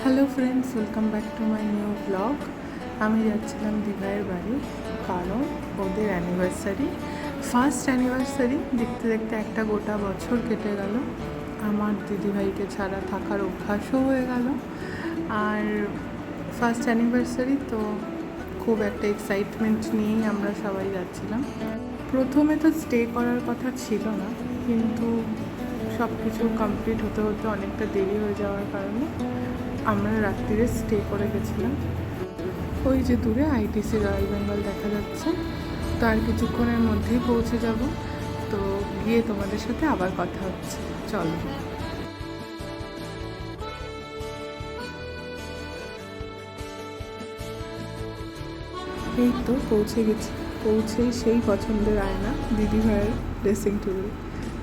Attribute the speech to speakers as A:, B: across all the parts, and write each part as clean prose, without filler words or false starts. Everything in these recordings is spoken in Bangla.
A: Hello friends, welcome back to my new blog. আমি যাচ্ছিলাম দিভাইয়ের বাড়ি, কারণ ওদের অ্যানিভার্সারি, ফার্স্ট অ্যানিভার্সারি। দেখতে দেখতে একটা গোটা বছর কেটে গেল। আমার দিদিভাইকে ছাড়া থাকার অভ্যাসও হয়ে গেল। আর ফার্স্ট অ্যানিভার্সারি তো খুব একটা এক্সাইটমেন্ট নিয়েই আমরা সবাই যাচ্ছিলাম। প্রথমে তো স্টে করার কথা ছিল না, কিন্তু সব কিছু কমপ্লিট হতে হতে অনেকটা দেরি হয়ে যাওয়ার কারণে আমরা রাত্রিরে স্টে করে গেছিলাম। ওই যে দূরে আইটিসি রয়্যাল বেঙ্গল দেখা যাচ্ছে, তো আর কিছুক্ষণের মধ্যেই পৌঁছে যাব। তো গিয়ে তোমাদের সাথে আবার কথা হচ্ছে, চলো। এই তো পৌঁছে গেছি। পৌঁছেই সেই পছন্দের আয়না, দিদিভাইয়ের ড্রেসিং টেবিল,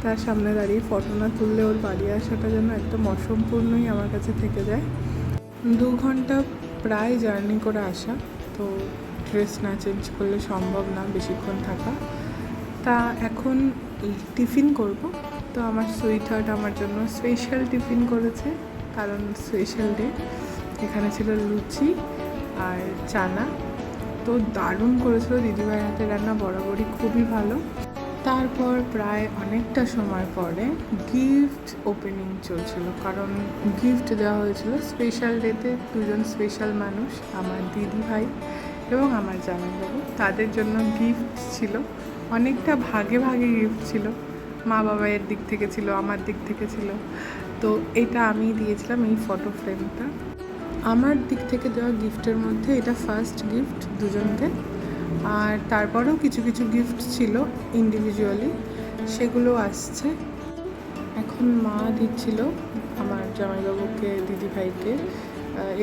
A: তার সামনে দাঁড়িয়ে ফটো না তুললে ওর বাড়ি আসাটা যেন একদম অসম্পূর্ণই আমার কাছে থেকে যায়। 2 ঘন্টা প্রায় জার্নি করে আসা, তো ড্রেস না চেঞ্জ করলে সম্ভব না বেশিক্ষণ থাকা। তা এখন টিফিন করব। তো আমার সুইট হার্ট আমার জন্য স্পেশাল টিফিন করেছে, কারণ স্পেশাল ডে। এখানে ছিল লুচি আর চানা। তো দারুণ করেছিল দিদিভাইয়ের হাতে রান্না, বরাবরই খুবই ভালো। তারপর প্রায় অনেকটা সময় পরে গিফট ওপেনিং চলছিল, কারণ গিফট দেওয়া হয়েছিল স্পেশাল ডেতে। দুজন স্পেশাল মানুষ, আমার দিদি ভাই এবং আমার জামাইবাবু, তাদের জন্য গিফট ছিল। অনেকটা ভাগে ভাগে গিফট ছিল, মা বাবাইয়ের দিক থেকে ছিল, আমার দিক থেকে ছিল। তো এটা আমি দিয়েছিলাম, এই ফটো ফ্রেমটা। আমার দিক থেকে দেওয়া গিফটের মধ্যে এটা ফার্স্ট গিফট দুজনকে। আর তারপরেও কিছু কিছু গিফট ছিল ইন্ডিভিজুয়ালি, সেগুলো আসছে। এখন মা দিচ্ছিল আমার জামাইবাবুকে, দিদিভাইকে।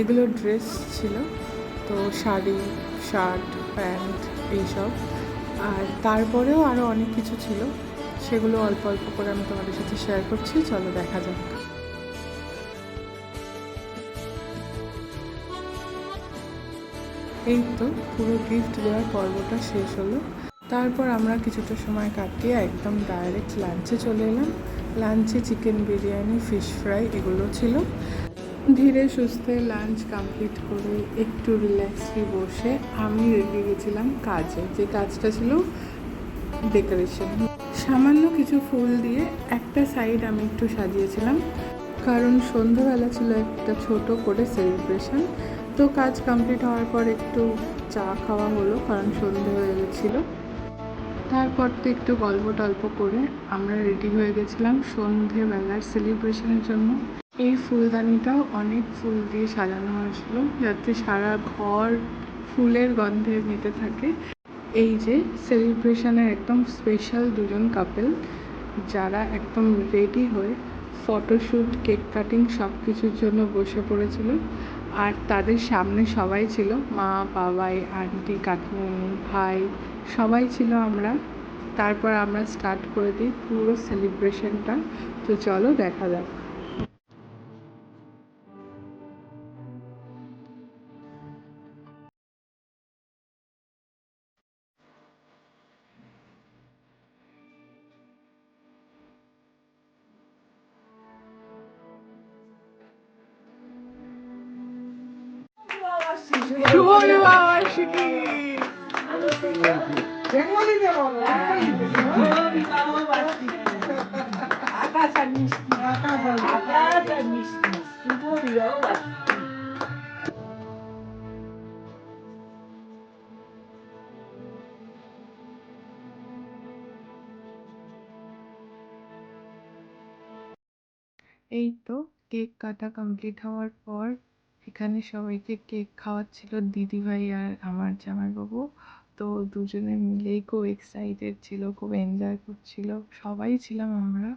A: এগুলো ড্রেস ছিল, তো শাড়ি, শার্ট, প্যান্ট এইসব। আর তারপরেও আরও অনেক কিছু ছিল, সেগুলো অল্প অল্প করে আমি তোমাদের সাথে শেয়ার করছি, চলো দেখা যাক। এই তো পুরো গিফট দেওয়ার পর্বটা শেষ হলো। তারপর আমরা কিছুটা সময় কাটিয়ে একদম ডাইরেক্ট লাঞ্চে চলে এলাম। লাঞ্চে চিকেন বিরিয়ানি, ফিশ ফ্রাই এগুলো ছিল। ধীরে সুস্থে লাঞ্চ কমপ্লিট করে একটু রিল্যাক্সলি বসে আমি রেগে গেছিলাম কাজে, যে কাজটা ছিল ডেকোরেশন। সামান্য কিছু ফুল দিয়ে একটা সাইড আমি একটু সাজিয়েছিলাম, কারণ সন্ধ্যাবেলা ছিল একটা ছোট করে সেলিব্রেশন। তো কাজ কমপ্লিট হওয়ার পর একটু চা খাওয়া হলো, কারণ সন্ধে হয়ে গেছিলো। তারপর তো একটু গল্প টল্প করে আমরা রেডি হয়ে গেছিলাম সন্ধেবেলার সেলিব্রেশনের জন্য। এই ফুলদানিটাও অনেক ফুল দিয়ে সাজানো হয়েছিল, যাতে সারা ঘর ফুলের গন্ধে মেতে থাকে। এই যে সেলিব্রেশনের একদম স্পেশাল দুজন কাপল, যারা একদম রেডি হয়ে ফটোশ্যুট, কেক কাটিং সব কিছুর জন্য বসে পড়েছিল। আর তাদের সামনে সবাই ছিল, মা, বাবাই, আন্টি, কাকিমণি, ভাই, সবাই ছিল আমরা। তারপর আমরা স্টার্ট করে দিই পুরো সেলিব্রেশনটা। তো চলো দেখা যাক। শুভ বিবাহবার্ষিকী! এই তো কেক কাটা কমপ্লিট হওয়ার পর এখানে সবাইকে কেক খাওয়াচ্ছিল দিদিভাই আর আমার জামাইবাবু। তো দুজনে মিলেই খুব এক্সাইটেড ছিল, খুব এনজয় করছিল, সবাই ছিলাম আমরা।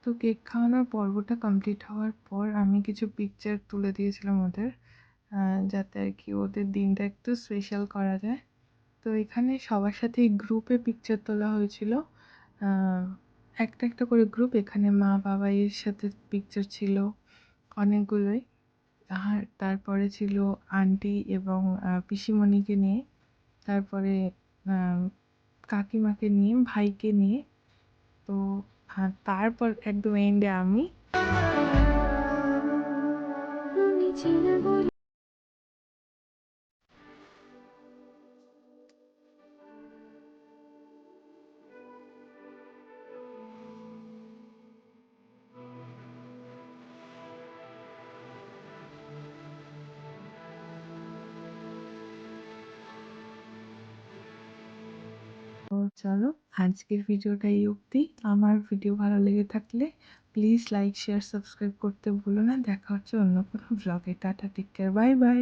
A: তো কেক খাওয়ানোর পর্বটা কমপ্লিট হওয়ার পর আমি কিছু পিকচার তুলে দিয়েছিলাম ওদের, যাতে আর কি ওদের দিনটা একটু স্পেশাল করা যায়। তো এখানে সবার সাথেই গ্রুপে পিকচার তোলা হয়েছিল, একটা একটা করে গ্রুপ। এখানে মা বাবা এর সাথে পিকচার ছিল অনেকগুলোই। আর তারপরে ছিল আন্টি এবং পিসিমণিকে নিয়ে, তারপরে কাকিমাকে নিয়ে, ভাইকে নিয়ে। তো তারপর একদম এন্ডে আমি। তো চলো আজকের ভিডিওটা এই অবধি। আমার ভিডিও ভালো লেগে থাকলে প্লিজ লাইক শেয়ার সাবস্ক্রাইব করতে ভুলো না। দেখা হচ্ছে অন্য কোনো ব্লগে। Tata, take care, bye by.